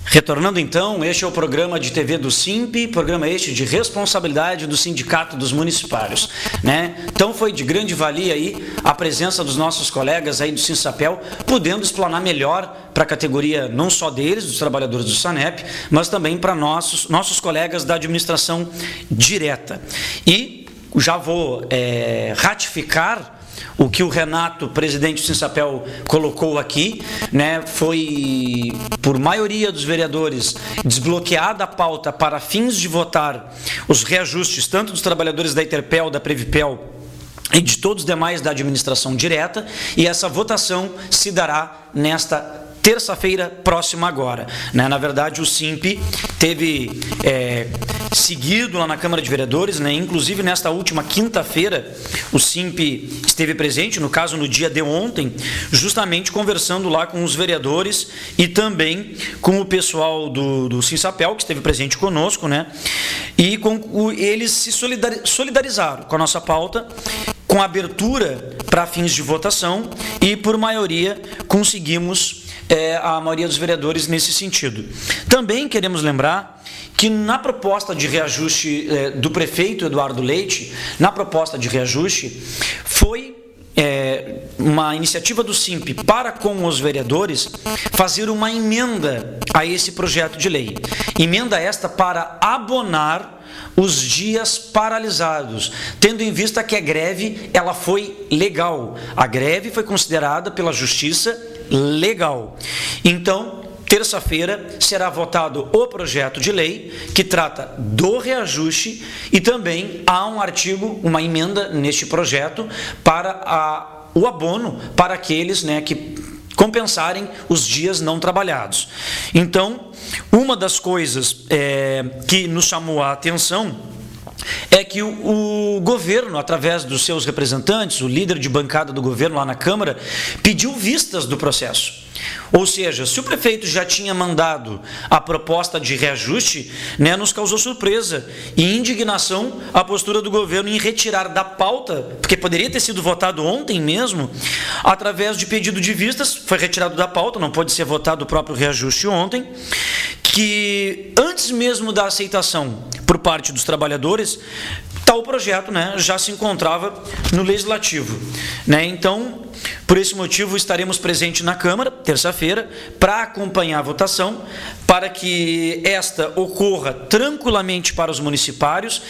Retornando então, este é o programa de TV do SIMP, programa este de responsabilidade do Sindicato dos Municipários, né? Então foi de grande valia aí a presença dos nossos colegas aí do Sinsapel, podendo explanar melhor para a categoria não só deles, dos trabalhadores do SANEP, mas também para nossos colegas da administração direta. E já vou ratificar o que o Renato, presidente do Sinsapel, colocou aqui, né? Foi, por maioria dos vereadores, desbloqueada a pauta para fins de votar os reajustes, tanto dos trabalhadores da Interpel, da Previpel e de todos os demais da administração direta, e essa votação se dará nesta terça-feira próxima agora, né? Na verdade, o SIMP teve seguido lá na Câmara de Vereadores, né? Inclusive nesta última quinta-feira, o SIMP esteve presente, no caso no dia de ontem, justamente conversando lá com os vereadores e também com o pessoal do Sinsapel, que esteve presente conosco, né? E eles se solidarizaram com a nossa pauta, com abertura para fins de votação, e por maioria conseguimos a maioria dos vereadores nesse sentido. Também queremos lembrar que na proposta de reajuste do prefeito Eduardo Leite, na proposta de reajuste, foi uma iniciativa do SIMP para com os vereadores fazer uma emenda a esse projeto de lei. Emenda esta para abonar os dias paralisados, tendo em vista que a greve ela foi legal. A greve foi considerada pela Justiça legal. Então, terça-feira será votado o projeto de lei que trata do reajuste e também há um artigo, uma emenda neste projeto para o abono para aqueles, que compensarem os dias não trabalhados. Então, uma das coisas que nos chamou a atenção é que o governo, através dos seus representantes, o líder de bancada do governo lá na Câmara, pediu vistas do processo. Ou seja, se o prefeito já tinha mandado a proposta de reajuste, nos causou surpresa e indignação a postura do governo em retirar da pauta, porque poderia ter sido votado ontem mesmo, através de pedido de vistas, foi retirado da pauta, não pode ser votado o próprio reajuste ontem, que antes mesmo da aceitação por parte dos trabalhadores, tal projeto já se encontrava no Legislativo. Então, por esse motivo, estaremos presentes na Câmara, terça-feira, para acompanhar a votação, para que esta ocorra tranquilamente para os municipários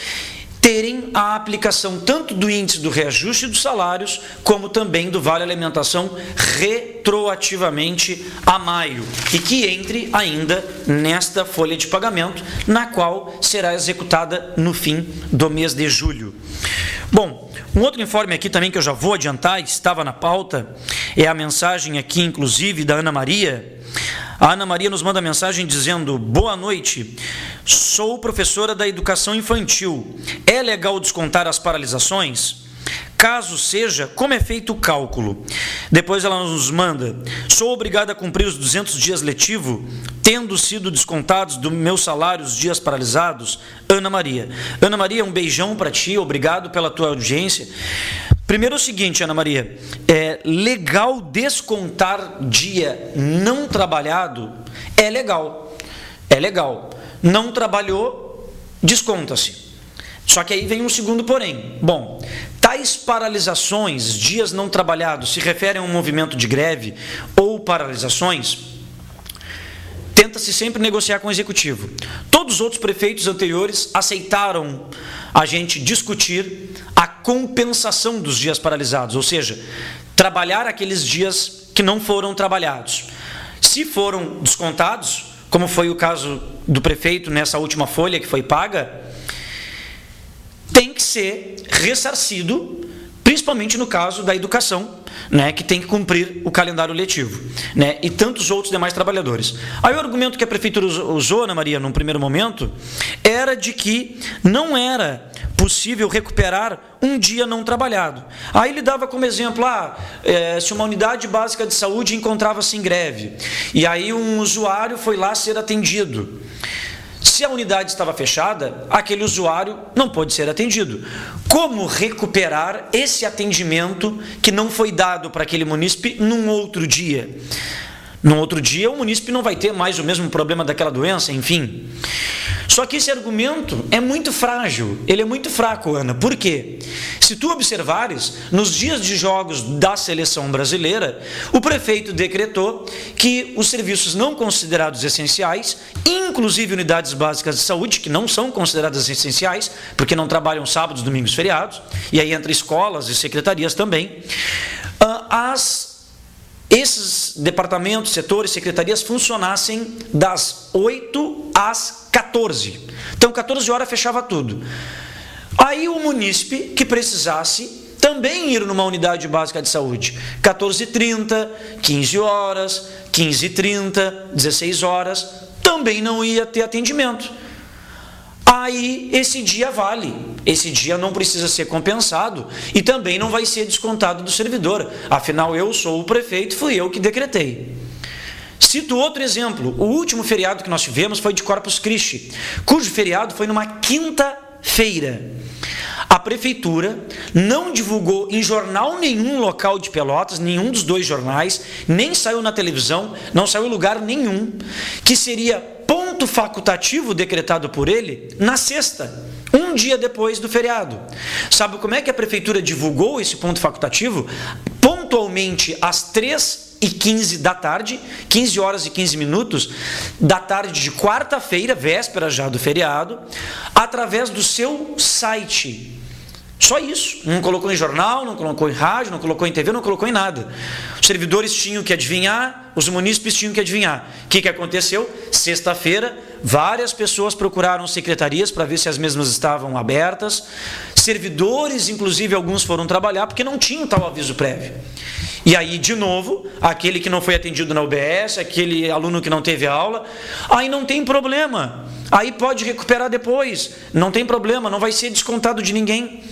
terem a aplicação tanto do índice do reajuste dos salários, como também do Vale Alimentação retroativamente a maio, e que entre ainda nesta folha de pagamento, na qual será executada no fim do mês de julho. Bom, um outro informe aqui também que eu já vou adiantar, estava na pauta, é a mensagem aqui, inclusive, da Ana Maria. A Ana Maria nos manda mensagem dizendo: boa noite, sou professora da educação infantil. É legal descontar as paralisações? Caso seja, como é feito o cálculo? Depois ela nos manda: sou obrigada a cumprir os 200 dias letivo, tendo sido descontados do meu salário os dias paralisados? Ana Maria. Ana Maria, um beijão para ti, obrigado pela tua audiência. Primeiro é o seguinte, Ana Maria, é legal descontar dia não trabalhado? É legal. Não trabalhou, desconta-se. Só que aí vem um segundo porém. Bom, tais paralisações, dias não trabalhados, se referem a um movimento de greve ou paralisações, tenta-se sempre negociar com o Executivo. Todos os outros prefeitos anteriores aceitaram a gente discutir a compensação dos dias paralisados, ou seja, trabalhar aqueles dias que não foram trabalhados. Se foram descontados, como foi o caso do prefeito nessa última folha que foi paga, tem que ser ressarcido, principalmente no caso da educação, que tem que cumprir o calendário letivo, e tantos outros demais trabalhadores. Aí o argumento que a prefeitura usou, Ana Maria, num primeiro momento, era de que não era possível recuperar um dia não trabalhado. Aí ele dava como exemplo, se uma unidade básica de saúde encontrava-se em greve, e aí um usuário foi lá ser atendido. Se a unidade estava fechada, aquele usuário não pode ser atendido. Como recuperar esse atendimento que não foi dado para aquele munícipe num outro dia? Num outro dia, o munícipe não vai ter mais o mesmo problema daquela doença, enfim. Só que esse argumento é muito frágil, ele é muito fraco, Ana. Por quê? Se tu observares, nos dias de jogos da seleção brasileira, o prefeito decretou que os serviços não considerados essenciais, inclusive unidades básicas de saúde, que não são consideradas essenciais, porque não trabalham sábados, domingos, feriados, e aí entre escolas e secretarias também, esses departamentos, setores, secretarias funcionassem das 8 às 14. Então, 14 horas fechava tudo. Aí o munícipe que precisasse também ir numa unidade básica de saúde, 14h30, 15 horas, 15h30, 16 horas, também não ia ter atendimento. Aí esse dia vale, esse dia não precisa ser compensado e também não vai ser descontado do servidor. Afinal, eu sou o prefeito, fui eu que decretei. Cito outro exemplo, o último feriado que nós tivemos foi de Corpus Christi, cujo feriado foi numa quinta-feira. A prefeitura não divulgou em jornal nenhum local de Pelotas, nenhum dos dois jornais, nem saiu na televisão, não saiu em lugar nenhum, que seria pontualmente ponto facultativo decretado por ele na sexta, um dia depois do feriado. Sabe como é que a prefeitura divulgou esse ponto facultativo? Pontualmente às 3h15 da tarde, 15 horas e 15 minutos da tarde de quarta-feira, véspera já do feriado, através do seu site. Só isso. Não colocou em jornal, não colocou em rádio, não colocou em TV, não colocou em nada. Os servidores tinham que adivinhar, os munícipes tinham que adivinhar. O que aconteceu? Sexta-feira, várias pessoas procuraram secretarias para ver se as mesmas estavam abertas. Servidores, inclusive, alguns foram trabalhar porque não tinham tal aviso prévio. E aí, de novo, aquele que não foi atendido na UBS, aquele aluno que não teve aula, aí não tem problema. Aí pode recuperar depois. Não tem problema, não vai ser descontado de ninguém.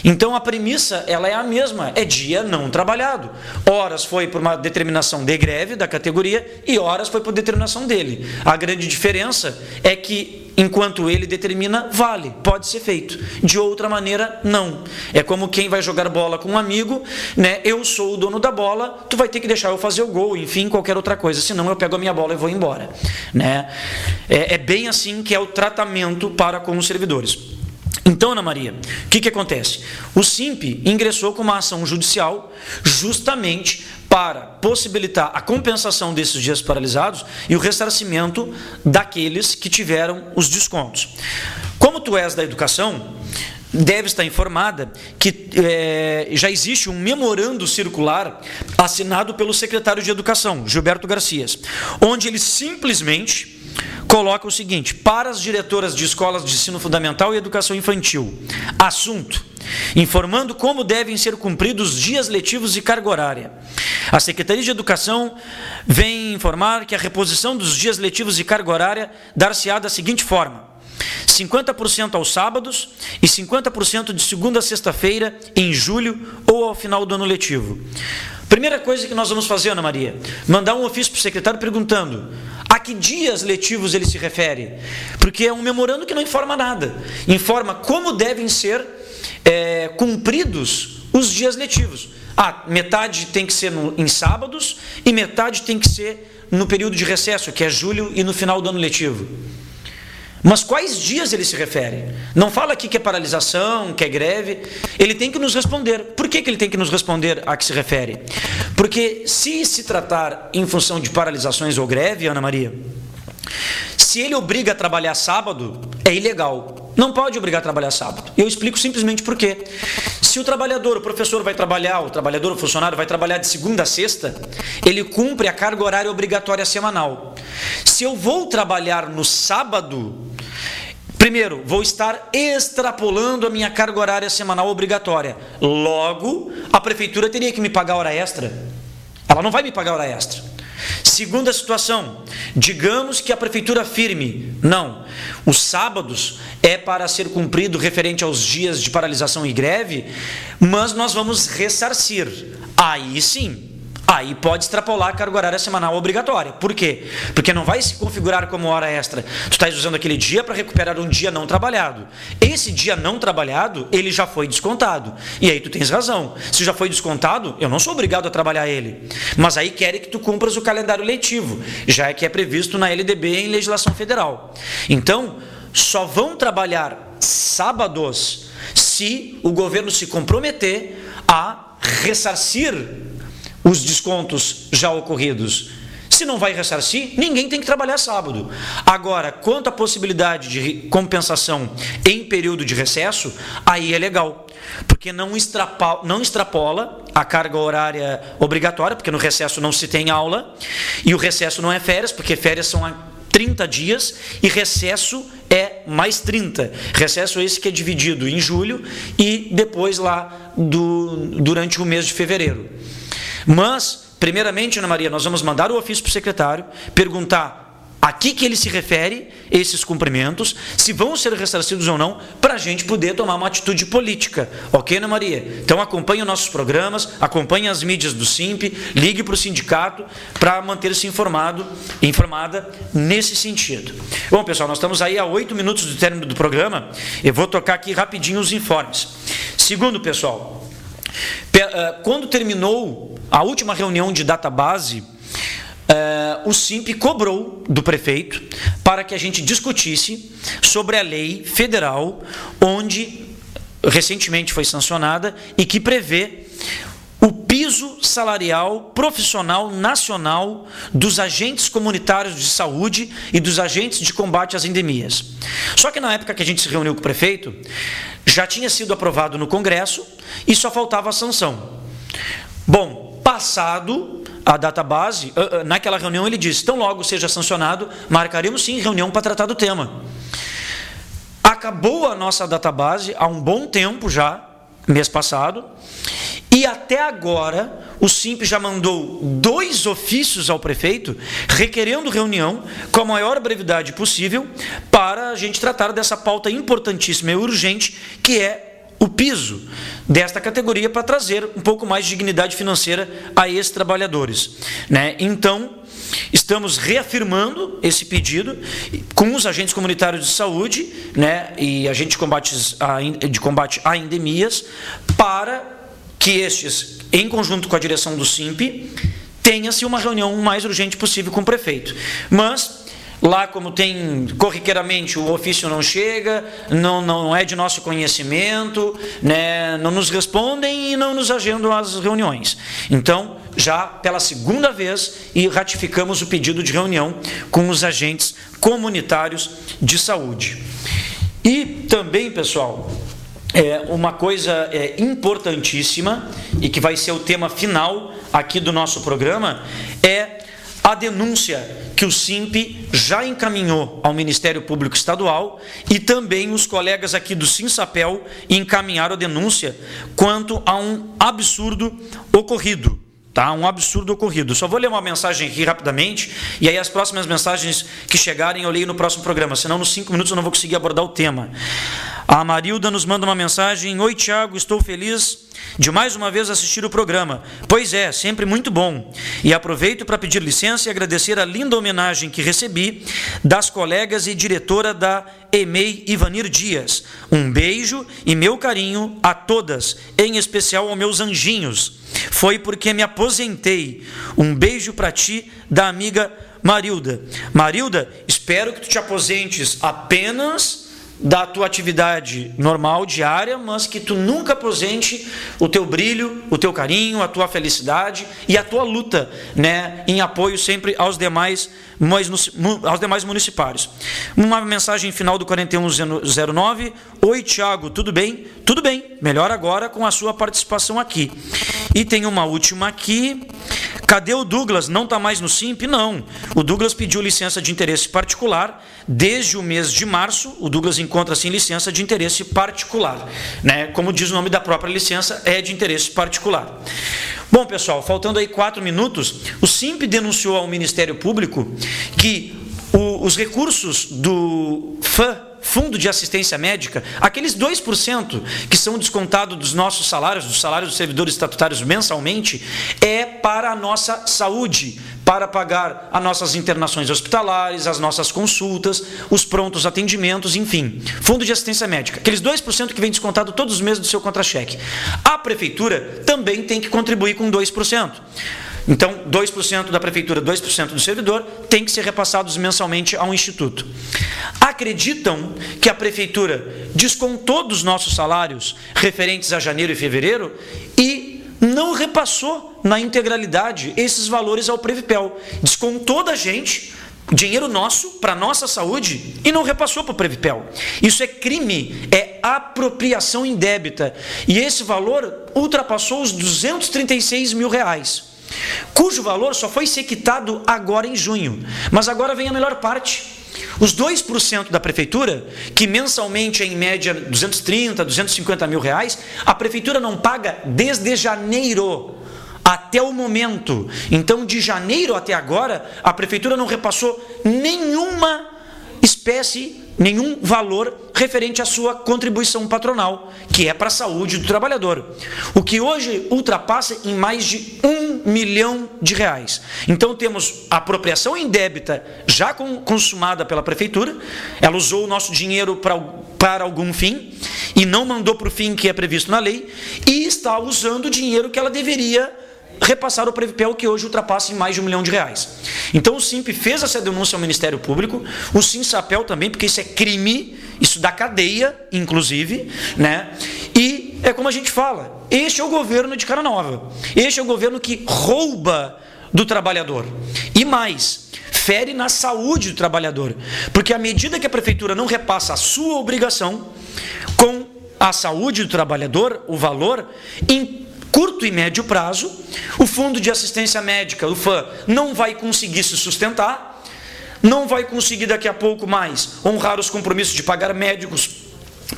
Então a premissa ela é a mesma, é dia não trabalhado. Horas foi por uma determinação de greve da categoria e horas foi por determinação dele. A grande diferença é que enquanto ele determina, vale, pode ser feito. De outra maneira, não. É como quem vai jogar bola com um amigo, né? Eu sou o dono da bola, tu vai ter que deixar eu fazer o gol, enfim, qualquer outra coisa, senão eu pego a minha bola e vou embora, né? É bem assim que é o tratamento para com os servidores. Então, Ana Maria, o que acontece? O SIMP ingressou com uma ação judicial justamente para possibilitar a compensação desses dias paralisados e o ressarcimento daqueles que tiveram os descontos. Como tu és da educação, deve estar informada que já existe um memorando circular assinado pelo secretário de Educação, Gilberto Garcias, onde ele simplesmente coloca o seguinte: para as diretoras de escolas de ensino fundamental e educação infantil, assunto: informando como devem ser cumpridos dias letivos e carga horária. A Secretaria de Educação vem informar que a reposição dos dias letivos e carga horária dar-se-á da seguinte forma: 50% aos sábados e 50% de segunda a sexta-feira em julho ou ao final do ano letivo. Primeira coisa que nós vamos fazer, Ana Maria, mandar um ofício para o secretário perguntando a que dias letivos ele se refere, porque é um memorando que não informa nada, informa como devem ser cumpridos os dias letivos. Metade tem que ser em sábados e metade tem que ser no período de recesso, que é julho, e no final do ano letivo. Mas quais dias ele se refere? Não fala aqui que é paralisação, que é greve. Ele tem que nos responder. Por que ele tem que nos responder a que se refere? Porque se tratar em função de paralisações ou greve, Ana Maria, se ele obriga a trabalhar sábado, é ilegal. Não pode obrigar a trabalhar sábado. Eu explico simplesmente por quê. Se o trabalhador, o professor vai trabalhar, o trabalhador, o funcionário vai trabalhar de segunda a sexta, ele cumpre a carga horária obrigatória semanal. Se eu vou trabalhar no sábado, primeiro, vou estar extrapolando a minha carga horária semanal obrigatória. Logo, a prefeitura teria que me pagar hora extra. Ela não vai me pagar hora extra. Segunda situação, digamos que a prefeitura afirme: não, os sábados é para ser cumprido referente aos dias de paralisação e greve, mas nós vamos ressarcir. Aí sim, aí pode extrapolar a carga horária semanal obrigatória. Por quê? Porque não vai se configurar como hora extra. Tu estás usando aquele dia para recuperar um dia não trabalhado. Esse dia não trabalhado, ele já foi descontado. E aí tu tens razão. Se já foi descontado, eu não sou obrigado a trabalhar ele. Mas aí querem que tu cumpras o calendário letivo, já é que é previsto na LDB em legislação federal. Então, só vão trabalhar sábados se o governo se comprometer a ressarcir os descontos já ocorridos. Se não vai ressarcir, ninguém tem que trabalhar sábado. Agora, quanto à possibilidade de compensação em período de recesso, aí é legal, porque não extrapola a carga horária obrigatória, porque no recesso não se tem aula, e o recesso não é férias, porque férias são 30 dias e recesso é mais 30. Recesso esse que é dividido em julho e depois lá durante o mês de fevereiro. Mas, primeiramente, Ana Maria, nós vamos mandar o ofício para o secretário, perguntar a que ele se refere esses cumprimentos, se vão ser ressarcidos ou não, para a gente poder tomar uma atitude política. Ok, Ana Maria? Então acompanhe os nossos programas, acompanhe as mídias do SIMP, ligue para o sindicato para manter-se informada nesse sentido. Bom, pessoal, nós estamos aí a 8 minutos do término do programa. Eu vou tocar aqui rapidinho os informes. Segundo, pessoal, quando terminou a última reunião de database, o SIMP cobrou do prefeito para para que a gente discutisse sobre a lei federal, onde recentemente foi sancionada e que prevê o piso salarial profissional nacional dos agentes comunitários de saúde e dos agentes de combate às endemias. Só que na época que a gente se reuniu com o prefeito, já tinha sido aprovado no Congresso e só faltava a sanção. Bom, passado a database, naquela reunião ele disse, tão logo seja sancionado, marcaremos sim reunião para tratar do tema. Acabou a nossa database há um bom tempo já, mês passado, e até agora o SIMP já mandou 2 ofícios ao prefeito requerendo reunião com a maior brevidade possível para a gente tratar dessa pauta importantíssima e urgente que é o piso desta categoria para trazer um pouco mais de dignidade financeira a esses trabalhadores, né? Então, estamos reafirmando esse pedido com os agentes comunitários de saúde, né, e agentes de combate a endemias, para que estes, em conjunto com a direção do SIMP, tenha-se uma reunião o mais urgente possível com o prefeito. Mas, lá como tem corriqueiramente, o ofício não chega, não é de nosso conhecimento, né, não nos respondem e não nos agendam as reuniões. Então, já pela segunda vez, e ratificamos o pedido de reunião com os agentes comunitários de saúde. E também, pessoal, uma coisa importantíssima, e que vai ser o tema final aqui do nosso programa, é a denúncia que o SIMP já encaminhou ao Ministério Público Estadual e também os colegas aqui do Sinsapel encaminharam a denúncia quanto a um absurdo ocorrido. Tá? Um absurdo ocorrido. Só vou ler uma mensagem aqui rapidamente, e aí as próximas mensagens que chegarem eu leio no próximo programa, senão nos 5 minutos eu não vou conseguir abordar o tema. A Marilda nos manda uma mensagem: oi Tiago, estou feliz de mais uma vez assistir o programa. Pois é, sempre muito bom. E aproveito para pedir licença e agradecer a linda homenagem que recebi das colegas e diretora da EMEI, Ivanir Dias. Um beijo e meu carinho a todas, em especial aos meus anjinhos. Foi porque me aposentei. Um beijo para ti, da amiga Marilda. Marilda, espero que tu te aposentes apenas da tua atividade normal, diária, mas que tu nunca aposente o teu brilho, o teu carinho, a tua felicidade e a tua luta, né, em apoio sempre aos demais municipários. Uma mensagem final do 4109. Oi Tiago, tudo bem? Tudo bem, melhor agora com a sua participação aqui. E tem uma última aqui. Cadê o Douglas? Não está mais no SIMP? Não. O Douglas pediu licença de interesse particular. Desde o mês de março, o Douglas encontra-se em licença de interesse particular, né? Como diz o nome da própria licença, é de interesse particular. Bom, pessoal, faltando aí 4 minutos, o SIMP denunciou ao Ministério Público que os recursos do Fundo de Assistência Médica, aqueles 2% que são descontados dos nossos salários, dos salários dos servidores estatutários mensalmente, é para a nossa saúde, para pagar as nossas internações hospitalares, as nossas consultas, os prontos atendimentos, enfim. Fundo de Assistência Médica, aqueles 2% que vem descontado todos os meses do seu contra-cheque. A Prefeitura também tem que contribuir com 2%. Então, 2% da prefeitura, 2% do servidor, tem que ser repassados mensalmente ao Instituto. Acreditam que a prefeitura descontou dos nossos salários referentes a janeiro e fevereiro e não repassou na integralidade esses valores ao Previpel. Descontou da gente dinheiro nosso para a nossa saúde e não repassou para o Previpel. Isso é crime, é apropriação indébita. E esse valor ultrapassou os R$236 mil, cujo valor só foi ser quitado agora em junho. Mas agora vem a melhor parte. Os 2% da prefeitura, que mensalmente é em média 230, 250 mil reais, a prefeitura não paga desde janeiro até o momento. Então, de janeiro até agora, a prefeitura não repassou nenhuma espécie, nenhum valor referente à sua contribuição patronal, que é para a saúde do trabalhador. O que hoje ultrapassa em mais de R$1 milhão. Então temos a apropriação indébita já consumada pela prefeitura, ela usou o nosso dinheiro para algum fim e não mandou para o fim que é previsto na lei, e está usando o dinheiro que ela deveria repassaram o Previpel, que hoje ultrapassa em mais de R$1 milhão. Então o Simp fez essa denúncia ao Ministério Público, o Sinsapel também, porque isso é crime, isso dá cadeia, inclusive, né? E é como a gente fala, este é o governo de cara nova, este é o governo que rouba do trabalhador. E mais, fere na saúde do trabalhador, porque à medida que a prefeitura não repassa a sua obrigação com a saúde do trabalhador, o valor, em curto e médio prazo, o Fundo de Assistência Médica, o FAM, não vai conseguir se sustentar, não vai conseguir daqui a pouco mais honrar os compromissos de pagar médicos,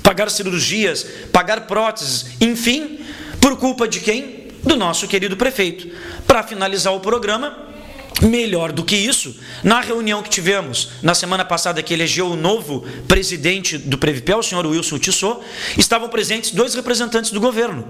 pagar cirurgias, pagar próteses, enfim, por culpa de quem? Do nosso querido prefeito. Para finalizar o programa, melhor do que isso, na reunião que tivemos na semana passada, que elegeu o novo presidente do Previpel, o senhor Wilson Tissot, estavam presentes 2 representantes do governo.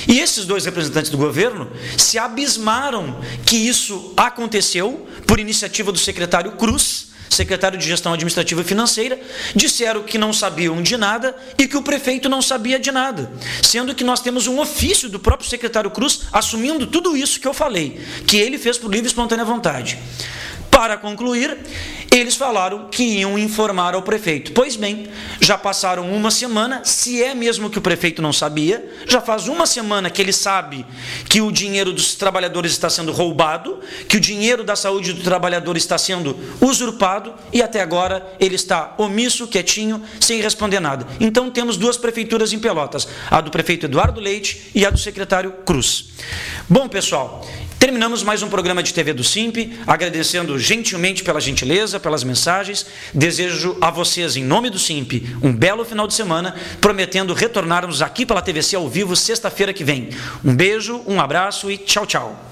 E esses 2 representantes do governo se abismaram que isso aconteceu por iniciativa do secretário Cruz, secretário de Gestão Administrativa e Financeira, disseram que não sabiam de nada e que o prefeito não sabia de nada, sendo que nós temos um ofício do próprio secretário Cruz assumindo tudo isso que eu falei, que ele fez por livre e espontânea vontade. Para concluir, eles falaram que iam informar ao prefeito. Pois bem, já passaram uma semana, se é mesmo que o prefeito não sabia, já faz uma semana que ele sabe que o dinheiro dos trabalhadores está sendo roubado, que o dinheiro da saúde do trabalhador está sendo usurpado e até agora ele está omisso, quietinho, sem responder nada. Então temos 2 prefeituras em Pelotas, a do prefeito Eduardo Leite e a do secretário Cruz. Bom, pessoal, terminamos mais um programa de TV do Simp, agradecendo gentilmente pela gentileza, pelas mensagens. Desejo a vocês, em nome do Simp, um belo final de semana, prometendo retornarmos aqui pela TVC ao vivo sexta-feira que vem. Um beijo, um abraço e tchau, tchau.